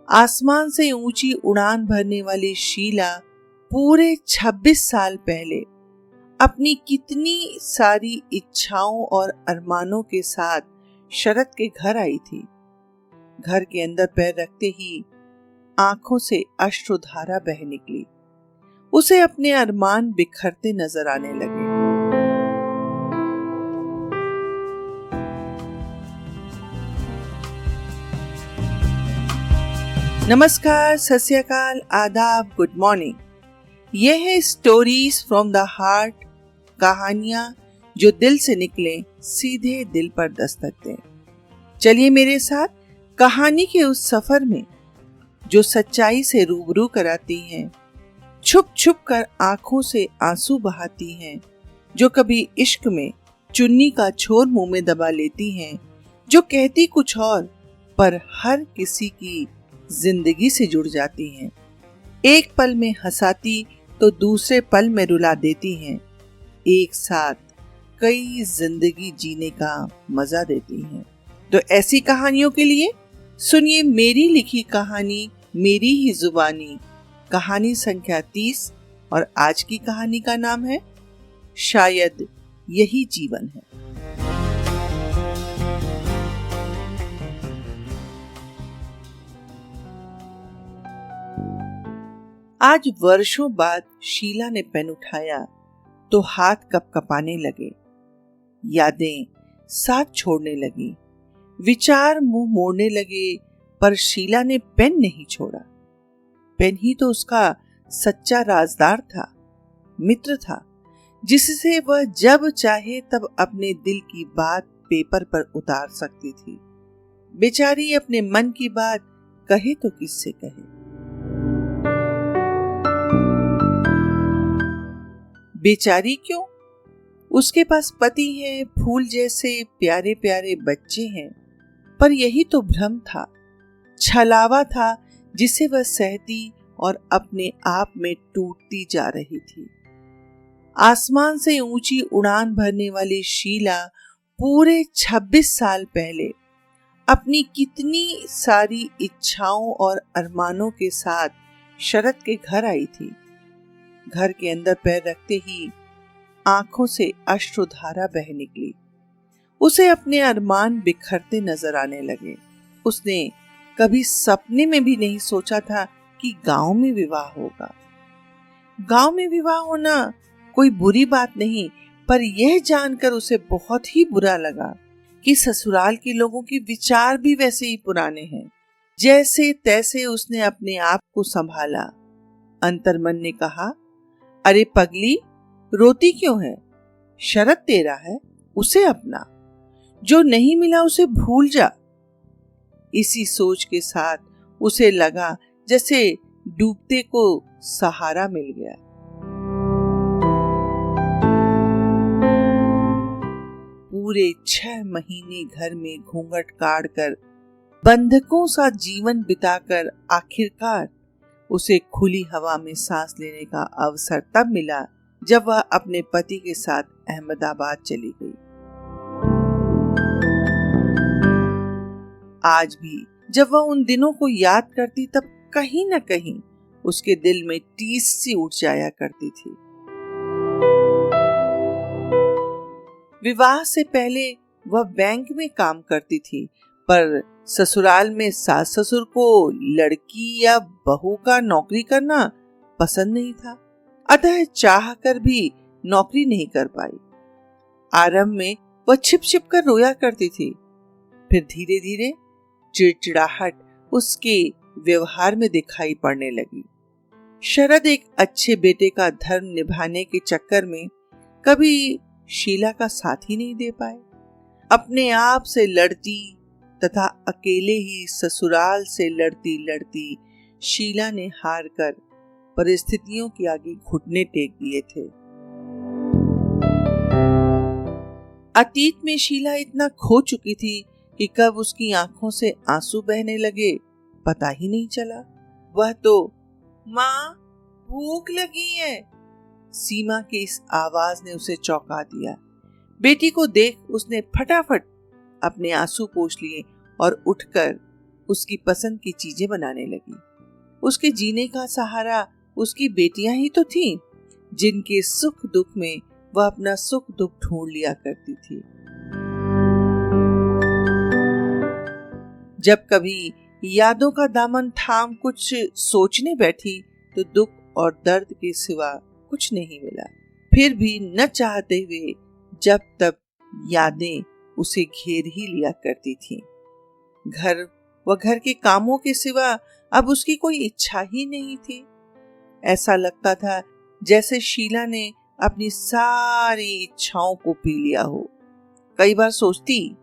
आसमान से ऊंची उड़ान भरने वाली शीला पूरे 26 साल पहले अपनी कितनी सारी इच्छाओं और अरमानों के साथ शरद के घर आई थी। घर के अंदर पैर रखते ही आंखों से अश्रुधारा बह निकली। उसे अपने अरमान बिखरते नजर आने लगे। नमस्कार, सत श्री अकाल, आदाब, गुड मॉर्निंग। यह है स्टोरीज फ्रॉम द हार्ट, कहानियां जो दिल से निकले, सीधे दिल पर दस्तक दें। चलिए मेरे साथ कहानी के उस सफर में जो सच्चाई से रूबरू कराती हैं, छुप छुप कर आंखों से आंसू बहाती हैं, जो कभी इश्क में चुन्नी का छोर मुंह में दबा लेती हैं, जो कहती कुछ और पर हर किसी की जिंदगी से जुड़ जाती हैं। एक पल में हंसाती तो दूसरे पल में रुला देती हैं। एक साथ कई जिंदगी जीने का मजा देती हैं। तो ऐसी कहानियों के लिए सुनिए मेरी लिखी कहानी, मेरी ही जुबानी, कहानी संख्या 30। और आज की कहानी का नाम है शायद यही जीवन है। आज वर्षों बाद शीला ने पेन उठाया तो हाथ कपकपाने लगे। यादें साथ छोड़ने लगी, विचार मुंह मोड़ने लगे, पर शीला ने पेन नहीं छोड़ा। पेन ही तो उसका सच्चा राजदार था, मित्र था, जिससे वह जब चाहे तब अपने दिल की बात पेपर पर उतार सकती थी। बेचारी अपने मन की बात कहे तो किससे कहे। बेचारी क्यों, उसके पास पति है, फूल जैसे प्यारे प्यारे बच्चे हैं, पर यही तो भ्रम था, छलावा था जिसे वह सहती और अपने आप में टूटती जा रही थी। आसमान से ऊंची उड़ान भरने वाली शीला पूरे 26 साल पहले अपनी कितनी सारी इच्छाओं और अरमानों के साथ शरद के घर आई थी। घर के अंदर पैर रखते ही आंखों से अश्रुधारा बह निकली। उसे अपने अरमान बिखरते नजर आने लगे। उसने कभी सपने में भी नहीं सोचा था कि गांव में विवाह होगा। गांव में विवाह होना कोई बुरी बात नहीं, पर यह जानकर उसे बहुत ही बुरा लगा कि ससुराल के लोगों के विचार भी वैसे ही पुराने हैं। जैसे तैसे उसने अपने आप को संभाला। अंतर्मन ने कहा, अरे पगली, रोती क्यों है? शरद तेरा है, उसे अपना। जो नहीं मिला उसे भूल जा। इसी सोच के साथ उसे लगा जैसे डूबते को सहारा मिल गया। पूरे 6 महीने घर में घूंघट काढ़ कर, बंधकों सा जीवन बिताकर आखिरकार उसे खुली हवा में सांस लेने का अवसर तब मिला जब वह अपने पति के साथ अहमदाबाद चली गई। आज भी जब वह उन दिनों को याद करती तब कहीं न कहीं उसके दिल में टीस सी उठ जाया करती थी। विवाह से पहले वह बैंक में काम करती थी, पर ससुराल में सास ससुर को लड़की या बहू का नौकरी करना पसंद नहीं था, अतः चाह कर भी नौकरी नहीं कर पाई। आरंभ में वह छिप छिप कर रोया करती थी, फिर धीरे धीरे चिड़चिड़ाहट उसके व्यवहार में दिखाई पड़ने लगी। शरद एक अच्छे बेटे का धर्म निभाने के चक्कर में कभी शीला का साथ ही नहीं दे पाए। अपने आप से लड़ती तथा अकेले ही ससुराल से लड़ती लड़ती शीला ने हार कर परिस्थितियों के आगे घुटने टेक दिए थे। अतीत में शीला इतना खो चुकी थी कि कब उसकी आंखों से आंसू बहने लगे पता ही नहीं चला। वह तो माँ भूख लगी है, सीमा की इस आवाज ने उसे चौंका दिया। बेटी को देख उसने फटाफट अपने आंसू पोंछ लिए और उठकर उसकी पसंद की चीजें बनाने लगी। उसके जीने का सहारा उसकी बेटियां ही तो थीं, जिनके सुख दुख में वह अपना सुख दुख ढूंढ लिया करती थी। जब कभी यादों का दामन थाम कुछ सोचने बैठी तो दुख और दर्द के सिवा कुछ नहीं मिला। फिर भी न चाहते हुए जब तब यादें उसे घेर ही लिया करती थीं। घर व घर के कामों के सिवा अब उसकी कोई इच्छा ही नहीं थी। ऐसा लगता था जैसे शीला ने अपनी सारी इच्छाओं को पी लिया हो। कई बार सोचती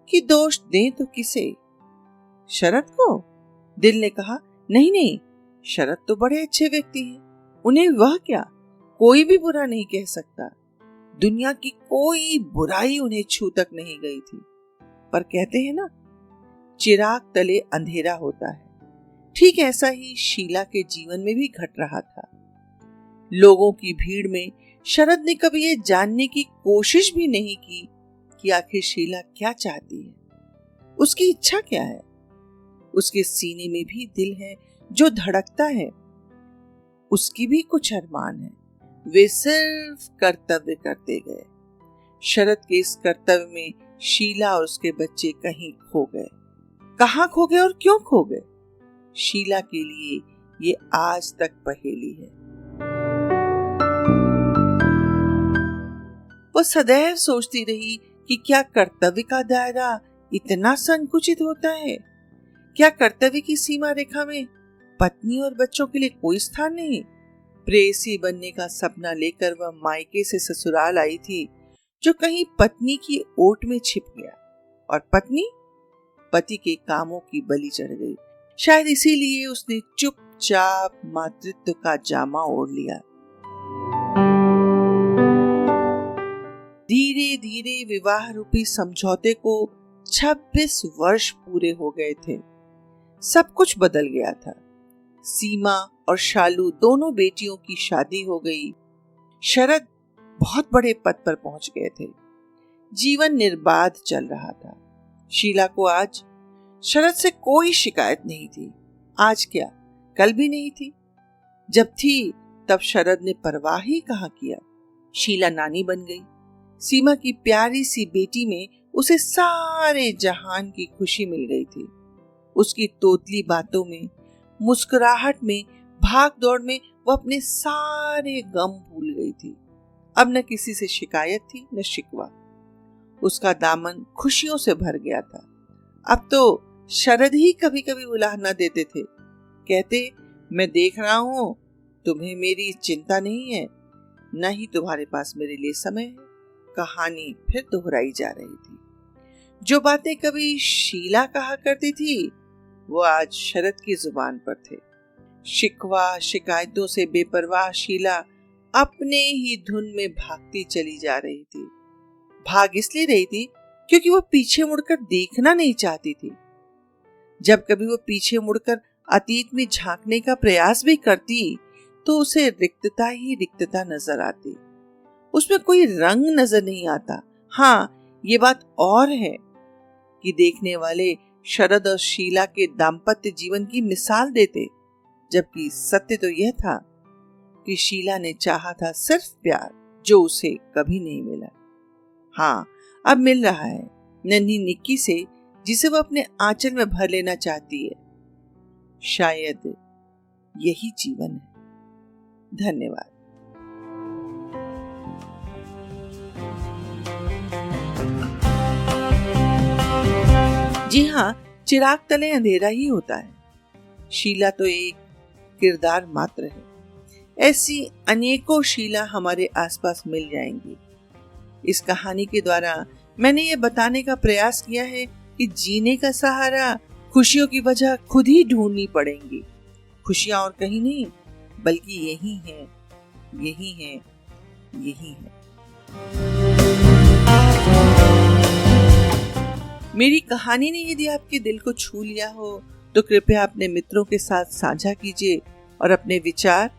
कि दोष दें तो किसे, शरद को? दिल ने कहा नहीं, शरद तो बड़े अच्छे व्यक्ति हैं, उन्हें वह क्या, कोई भी बुरा नहीं कह सकता। दुनिया की कोई बुराई उन्हें छू तक नहीं गई थी। पर कहते हैं ना, चिराग तले अंधेरा होता है। ठीक ऐसा ही शीला के जीवन में भी घट रहा था। लोगों की भीड़ में शरद ने कभी ये जानने की कोशिश भी नहीं की कि आखिर शीला क्या चाहती है, उसकी इच्छा क्या है। उसके सीने में भी दिल है जो धड़कता है, उसकी भी कुछ अरमान है। वे सिर्फ कर्तव्य करते गए। शरद के इस कर्तव्य में शीला और उसके बच्चे कहीं खो गए। कहाँ खो गए और क्यों खो गए, शीला के लिए ये आज तक पहेली है। वो सदैव सोचती रही कि क्या कर्तव्य का दायरा इतना संकुचित होता है? क्या कर्तव्य की सीमा रेखा में पत्नी और बच्चों के लिए कोई स्थान नहीं? प्रेयसी बनने का सपना लेकर वह मायके से ससुराल आई थी, जो कहीं पत्नी की ओट में छिप गया, और पत्नी पति के कामों की बलि चढ़ गई। शायद इसीलिए उसने चुपचाप मातृत्व का जामा ओढ़ लिया। धीरे धीरे विवाह रूपी समझौते को 26 वर्ष पूरे हो गए थे। सब कुछ बदल गया था। सीमा और शालू दोनों बेटियों की शादी हो गई। शरद बहुत बड़े पद पर पहुंच गए थे। जीवन निर्बाध चल रहा था। शीला को आज शरद से कोई शिकायत नहीं थी। आज क्या, कल भी नहीं थी। जब थी तब शरद ने परवाह ही कहाँ किया। शीला नानी बन गई। सीमा की प्यारी सी बेटी में उसे सारे जहान की खुशी मिल गई थी। उसकी तोतली बातों में, मुस्कुराहट में, भाग दौड़ में वो अपने सारे गम भूल गई थी। अब न किसी से शिकायत थी न शिकवा। उसका दामन खुशियों से भर गया था। अब तो शरद ही कभी कभी उलाहना देते थे। कहते, मैं देख रहा हूं तुम्हें मेरी चिंता नहीं है, न ही तुम्हारे पास मेरे लिए समय है। कहानी फिर दोहराई जा रही थी। जो बातें कभी शीला कहा करती थी वो आज शरद की जुबान पर थे। शिकवा शिकायतों से बेपरवाह शीला अपने ही धुन में भागती चली जा रही थी। भाग इसलिए रही थी क्योंकि वो पीछे मुड़कर देखना नहीं चाहती थी। जब कभी वो पीछे मुड़कर अतीत में झांकने का प्रयास भी करती तो उसे रिक्तता ही रिक्तता नजर आती। उसमें कोई रंग नजर नहीं आता। हाँ, ये बात और है कि देखने वाले शरद और शीला के दाम्पत्य जीवन की मिसाल देते, जबकि सत्य तो यह था कि शीला ने चाहा था सिर्फ प्यार, जो उसे कभी नहीं मिला। हाँ, अब मिल रहा है नन्ही निक्की से, जिसे वो अपने आंचल में भर लेना चाहती है। शायद यही जीवन है। धन्यवाद। जी हाँ, चिराग तले अंधेरा ही होता है। शीला तो एक किरदार मात्र है। ऐसी अनेकों शीला हमारे आसपास मिल जाएंगी। इस कहानी के द्वारा मैंने ये बताने का प्रयास किया है कि जीने का सहारा, खुशियों की वजह खुद ही ढूंढनी पड़ेंगी। खुशियां और कहीं नहीं, बल्कि यही है, यही है, यही है। मेरी कहानी ने यदि आपके दिल को छू लिया हो तो कृपया अपने मित्रों के साथ साझा कीजिए और अपने विचार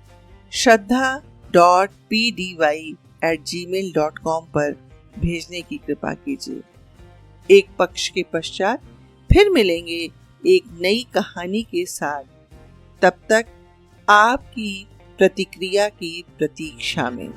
shraddha.pdy@gmail.com पर भेजने की कृपा कीजिए। एक पक्ष के पश्चात फिर मिलेंगे एक नई कहानी के साथ। तब तक आपकी प्रतिक्रिया की प्रतीक्षा में।